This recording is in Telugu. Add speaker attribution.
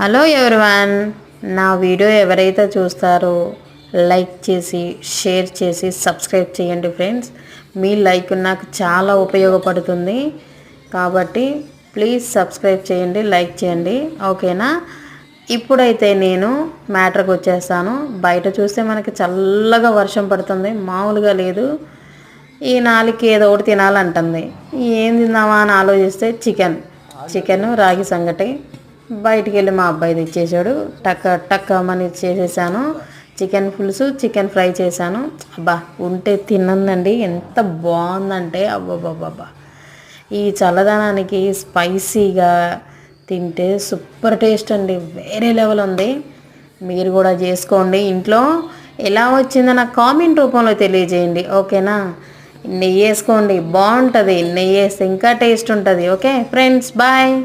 Speaker 1: హలో ఎవ్రీవన్, నా వీడియో ఎవరైతే చూస్తారో లైక్ చేసి షేర్ చేసి సబ్స్క్రైబ్ చేయండి ఫ్రెండ్స్. మీ లైక్ నాకు చాలా ఉపయోగపడుతుంది కాబట్టి ప్లీజ్ సబ్స్క్రైబ్ చేయండి, లైక్ చేయండి, ఓకేనా. ఇప్పుడైతే నేను మ్యాటర్కి వచ్చేస్తాను. బయట చూస్తే మనకి చల్లగా వర్షం పడుతుంది, మామూలుగా లేదు. ఈ నాలుగు ఏదో ఒకటి తినాలంటుంది. ఏం తిందామా అని ఆలోచిస్తే చికెన్ రాగి సంగటి బయటికి వెళ్ళి మా అబ్బాయి తెచ్చేసాడు. టక్కమని చేసేసాను. చికెన్ పులుసు, చికెన్ ఫ్రై చేశాను. అబ్బా ఉంటే తిన్నందండి, ఎంత బాగుందంటే అబ్బాబ్బాబ్బా. ఈ చల్లదనానికి స్పైసీగా తింటే సూపర్ టేస్ట్ అండి, వేరే లెవెల్ ఉంది. మీరు కూడా చేసుకోండి ఇంట్లో. ఎలా వచ్చిందో నాకు కామెంట్ రూపంలో తెలియజేయండి, ఓకేనా. నెయ్యి వేసుకోండి, బాగుంటుంది. నెయ్యి వేస్తే ఇంకా టేస్ట్ ఉంటుంది. Okay friends, bye.